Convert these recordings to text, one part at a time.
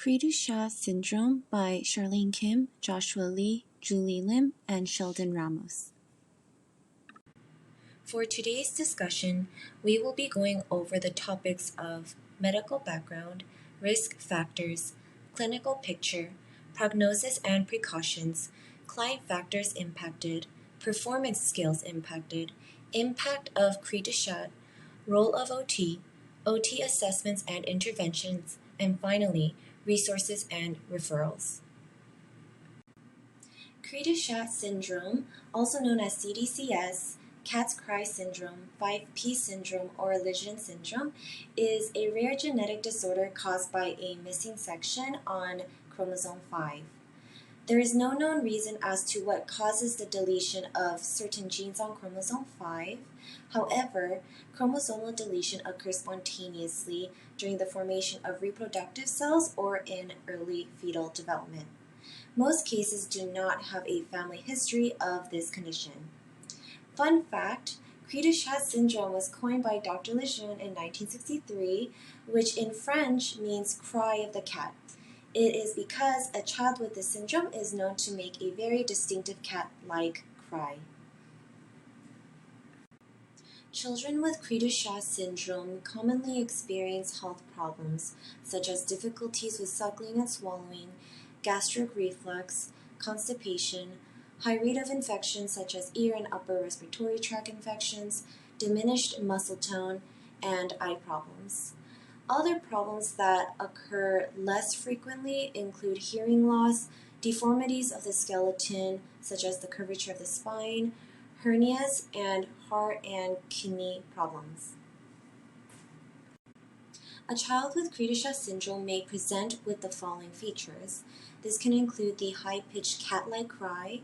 Cri Du Chat syndrome by Charlene Kim, Joshua Lee, Julie Lim, and Sheldon Ramos. For today's discussion, we will be going over the topics of medical background, risk factors, clinical picture, prognosis and precautions, client factors impacted, performance skills impacted, impact of Cri Du Chat, role of OT, OT assessments and interventions, and finally, resources and referrals. Cri Du Chat syndrome, also known as CDCS, cat's cry syndrome, 5P syndrome, or lesion syndrome, is a rare genetic disorder caused by a missing section on chromosome 5. There is no known reason as to what causes the deletion of certain genes on chromosome 5. However, chromosomal deletion occurs spontaneously during the formation of reproductive cells or in early fetal development. Most cases do not have a family history of this condition. Fun fact, Cri Du Chat syndrome was coined by Dr. Lejeune in 1963, which in French means cry of the cat. It is because a child with this syndrome is known to make a very distinctive cat-like cry. Children with Cri Du Chat syndrome commonly experience health problems, such as difficulties with suckling and swallowing, gastric reflux, constipation, high rate of infections such as ear and upper respiratory tract infections, diminished muscle tone, and eye problems. Other problems that occur less frequently include hearing loss, deformities of the skeleton, such as the curvature of the spine, hernias, and heart and kidney problems. A child with Cri Du Chat syndrome may present with the following features. This can include the high-pitched cat-like cry,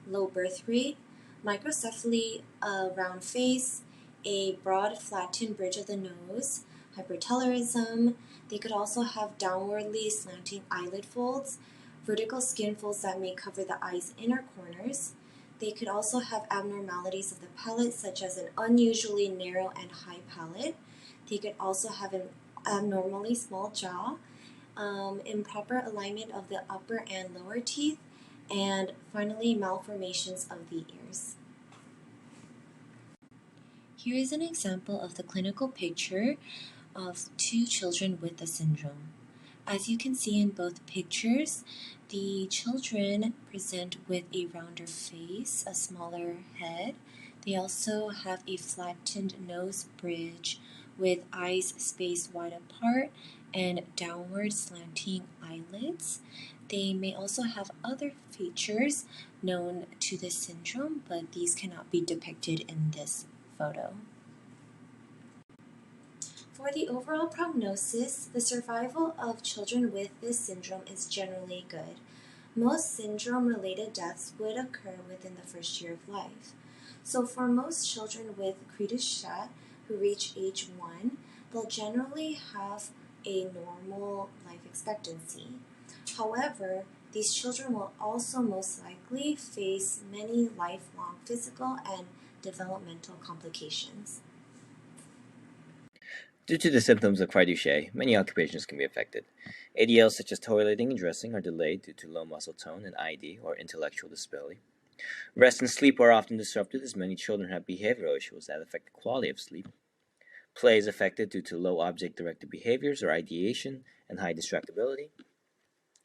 low birth rate, microcephaly, a round face, a broad flattened bridge of the nose, hypertelorism. They could also have downwardly slanting eyelid folds, vertical skin folds that may cover the eye's inner corners. They could also have abnormalities of the palate, such as an unusually narrow and high palate. They could also have an abnormally small jaw, improper alignment of the upper and lower teeth, and finally malformations of the ears. Here is an example of the clinical picture of two children with the syndrome. As you can see in both pictures, the children present with a rounder face, a smaller head. They also have a flattened nose bridge with eyes spaced wide apart and downward slanting eyelids. They may also have other features known to this syndrome, but these cannot be depicted in this photo. For the overall prognosis, the survival of children with this syndrome is generally good. Most syndrome-related deaths would occur within the first year of life. So for most children with Cri Du Chat who reach age 1, they'll generally have a normal life expectancy. However, these children will also most likely face many lifelong physical and developmental complications. Due to the symptoms of Cri Du Chat, many occupations can be affected. ADLs such as toileting and dressing are delayed due to low muscle tone and ID or intellectual disability. Rest and sleep are often disrupted as many children have behavioral issues that affect the quality of sleep. Play is affected due to low object-directed behaviors or ideation and high distractibility.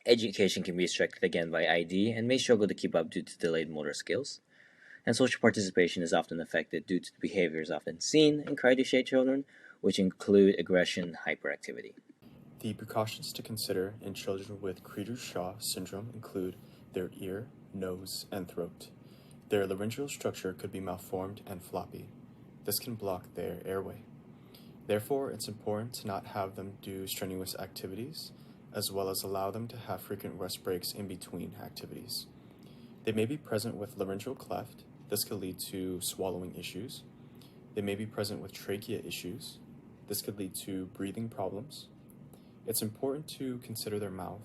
Education can be restricted again by ID and may struggle to keep up due to delayed motor skills. And social participation is often affected due to the behaviors often seen in Cri Du Chat children, which include aggression and hyperactivity. The precautions to consider in children with Cri Du Chat syndrome include their ear, nose, and throat. Their laryngeal structure could be malformed and floppy. This can block their airway. Therefore, it's important to not have them do strenuous activities, as well as allow them to have frequent rest breaks in between activities. They may be present with laryngeal cleft. This could lead to swallowing issues. They may be present with trachea issues. This could lead to breathing problems. It's important to consider their mouth.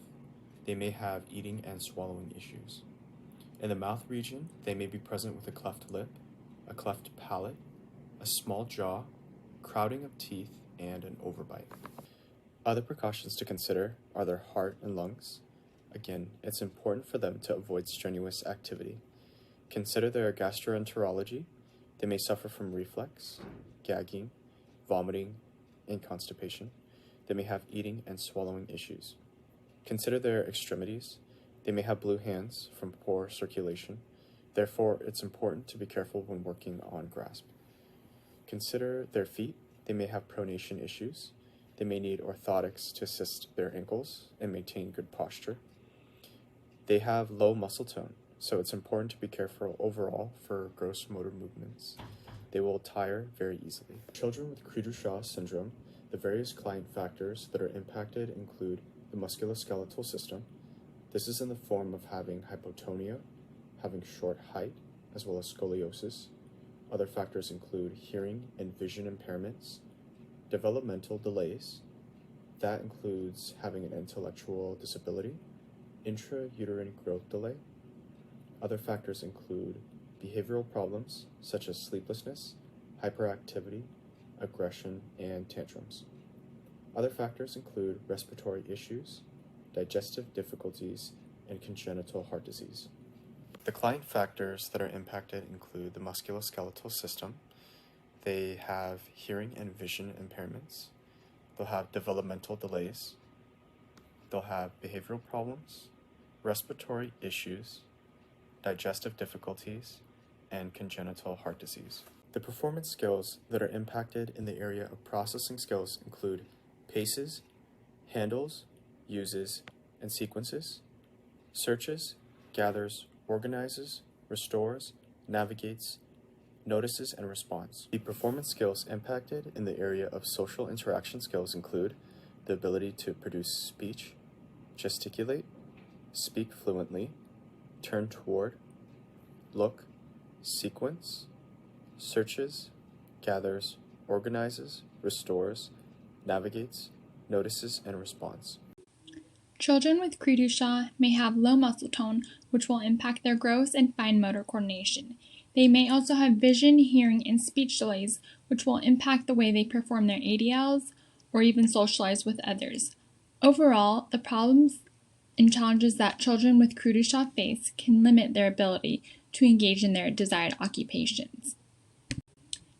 They may have eating and swallowing issues. In the mouth region, they may be present with a cleft lip, a cleft palate, a small jaw, crowding of teeth, and an overbite. Other precautions to consider are their heart and lungs. Again, it's important for them to avoid strenuous activity. Consider their gastroenterology. They may suffer from reflux, gagging, vomiting, and constipation. They may have eating and swallowing issues. Consider their extremities. They may have blue hands from poor circulation. Therefore, it's important to be careful when working on grasp. Consider their feet. They may have pronation issues. They may need orthotics to assist their ankles and maintain good posture. They have low muscle tone, so it's important to be careful overall for gross motor movements. They will tire very easily. Children with Cri Du Chat syndrome, the various client factors that are impacted include the musculoskeletal system. This is in the form of having hypotonia, having short height, as well as scoliosis. Other factors include hearing and vision impairments, developmental delays. That includes having an intellectual disability, intrauterine growth delay. Other factors include behavioral problems such as sleeplessness, hyperactivity, aggression, and tantrums. Other factors include respiratory issues, digestive difficulties, and congenital heart disease. The client factors that are impacted include the musculoskeletal system. They have hearing and vision impairments. They'll have developmental delays. They'll have behavioral problems, respiratory issues, digestive difficulties, and congenital heart disease. The performance skills that are impacted in the area of processing skills include paces, handles, uses, and sequences, searches, gathers, organizes, restores, navigates, notices, and response. The performance skills impacted in the area of social interaction skills include the ability to produce speech, gesticulate, speak fluently, turn toward, look, sequence, searches, gathers, organizes, restores, navigates, notices, and response. Children with Cri Du Chat may have low muscle tone, which will impact their gross and fine motor coordination. They may also have vision, hearing, and speech delays, which will impact the way they perform their ADLs or even socialize with others. Overall, the problems and challenges that children with Cri Du Chat face can limit their ability to engage in their desired occupations.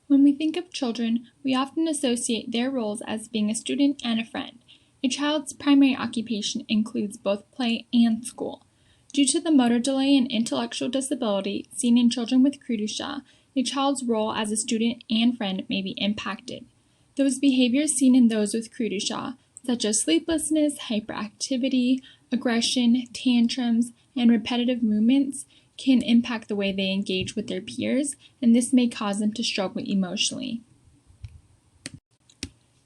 When we think of children, we often associate their roles as being a student and a friend. A child's primary occupation includes both play and school. Due to the motor delay and intellectual disability seen in children with Cri Du Chat, a child's role as a student and friend may be impacted. Those behaviors seen in those with Cri Du Chat, such as sleeplessness, hyperactivity, aggression, tantrums, and repetitive movements, can impact the way they engage with their peers, and this may cause them to struggle emotionally.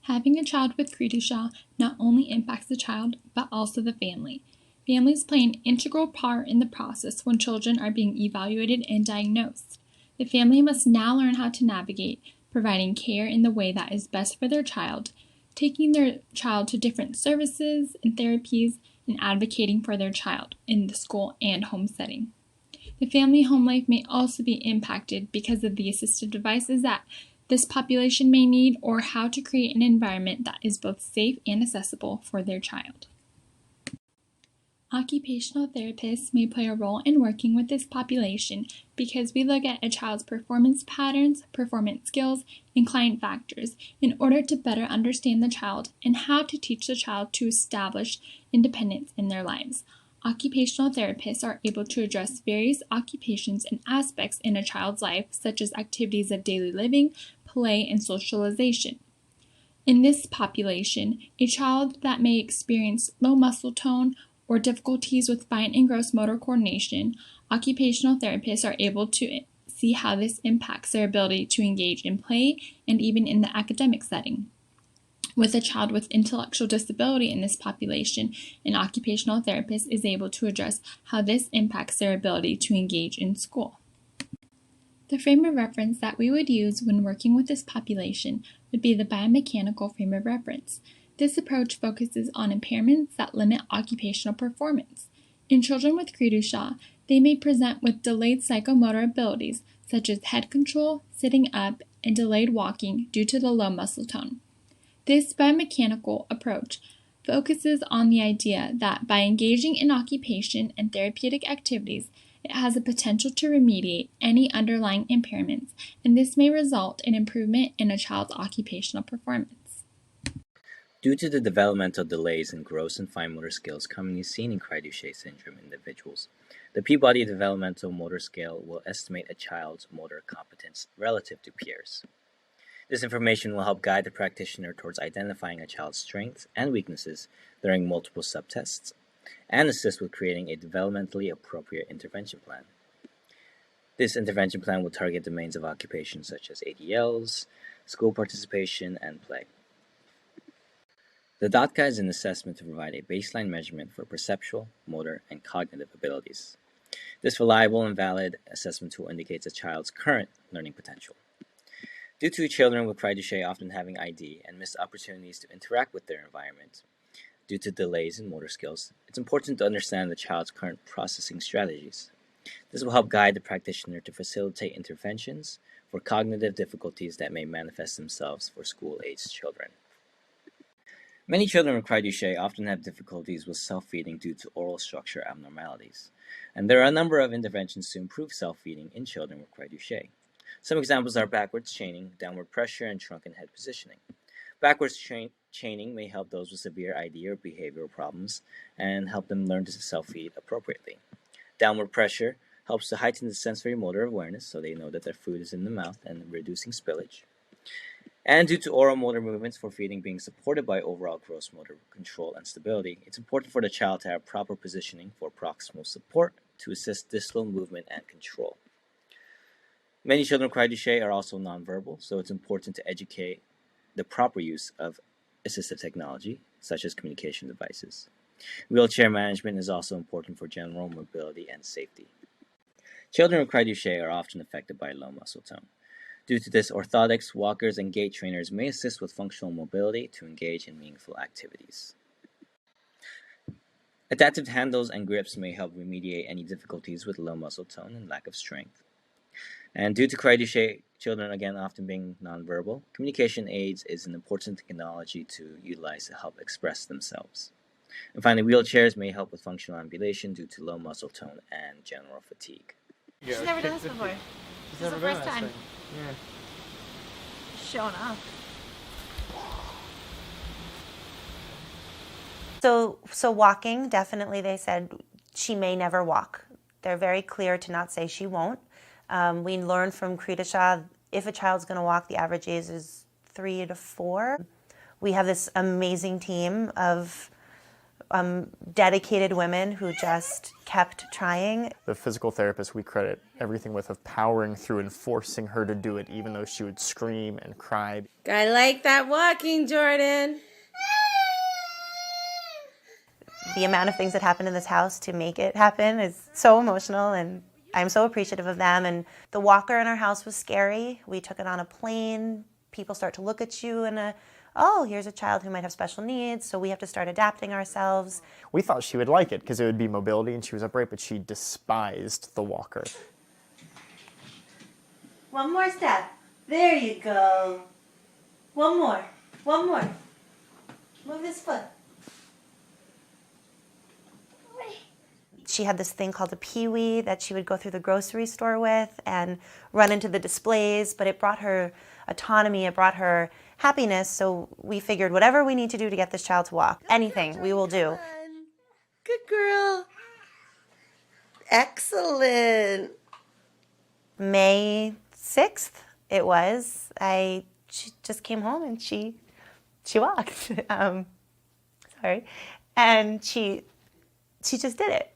Having a child with Cri Du Chat not only impacts the child, but also the family. Families play an integral part in the process when children are being evaluated and diagnosed. The family must now learn how to navigate providing care in the way that is best for their child, taking their child to different services and therapies, and advocating for their child in the school and home setting. The family home life may also be impacted because of the assistive devices that this population may need, or how to create an environment that is both safe and accessible for their child. Occupational therapists may play a role in working with this population because we look at a child's performance patterns, performance skills, and client factors in order to better understand the child and how to teach the child to establish independence in their lives. Occupational therapists are able to address various occupations and aspects in a child's life, such as activities of daily living, play, and socialization. In this population, a child that may experience low muscle tone or difficulties with fine and gross motor coordination, occupational therapists are able to see how this impacts their ability to engage in play and even in the academic setting. With a child with intellectual disability in this population, an occupational therapist is able to address how this impacts their ability to engage in school. The frame of reference that we would use when working with this population would be the biomechanical frame of reference. This approach focuses on impairments that limit occupational performance. In children with Cri Du Chat, they may present with delayed psychomotor abilities such as head control, sitting up, and delayed walking due to the low muscle tone. This biomechanical approach focuses on the idea that by engaging in occupation and therapeutic activities, it has the potential to remediate any underlying impairments, and this may result in improvement in a child's occupational performance. Due to the developmental delays in gross and fine motor skills commonly seen in Cri Du Chat syndrome individuals, the Peabody Developmental Motor Scale will estimate a child's motor competence relative to peers. This information will help guide the practitioner towards identifying a child's strengths and weaknesses during multiple subtests, and assist with creating a developmentally appropriate intervention plan. This intervention plan will target domains of occupation such as ADLs, school participation, and play. The DOTCA is an assessment to provide a baseline measurement for perceptual, motor, and cognitive abilities. This reliable and valid assessment tool indicates a child's current learning potential. Due to children with Cri Du Chat often having ID and missed opportunities to interact with their environment due to delays in motor skills, it's important to understand the child's current processing strategies. This will help guide the practitioner to facilitate interventions for cognitive difficulties that may manifest themselves for school-aged children. Many children with Cri Du Chat often have difficulties with self-feeding due to oral structure abnormalities, and there are a number of interventions to improve self-feeding in children with Cri Du Chat. Some examples are backwards chaining, downward pressure, and shrunken head positioning. Backwards chaining may help those with severe ID or behavioral problems and help them learn to self-feed appropriately. Downward pressure helps to heighten the sensory motor awareness so they know that their food is in the mouth and reducing spillage. And due to oral motor movements for feeding being supported by overall gross motor control and stability, it's important for the child to have proper positioning for proximal support to assist distal movement and control. Many children with Cri Du Chat are also nonverbal, so it's important to educate the proper use of assistive technology, such as communication devices. Wheelchair management is also important for general mobility and safety. Children with Cri Du Chat are often affected by low muscle tone. Due to this, orthotics, walkers, and gait trainers may assist with functional mobility to engage in meaningful activities. Adaptive handles and grips may help remediate any difficulties with low muscle tone and lack of strength. And due to Cri Du Chat children, again, often being nonverbal, communication aids is an important technology to utilize to help express themselves. And finally, wheelchairs may help with functional ambulation due to low muscle tone and general fatigue. She's never done this before. This is the first time. Yeah. Showing up. So walking, definitely they said she may never walk. They're very clear to not say she won't. We learned from Cri Du Chat, if a child's going to walk, the average age is 3 to 4. We have this amazing team of dedicated women who just kept trying. The physical therapist we credit everything with of powering through and forcing her to do it, even though she would scream and cry. I like that walking, Jordan. The amount of things that happened in this house to make it happen is so emotional, and I'm so appreciative of them. And the walker in our house was scary. We took it on a plane. People start to look at you and oh, here's a child who might have special needs, so we have to start adapting ourselves. We thought she would like it because it would be mobility and she was upright, but she despised the walker. One more step. There you go. One more. One more. Move this foot. She had this thing called a peewee that she would go through the grocery store with and run into the displays, but it brought her autonomy, it brought her happiness, so we figured whatever we need to do to get this child to walk, anything we will do. Good girl. Excellent. May 6th it was. She just came home and she walked. Sorry. And she just did it.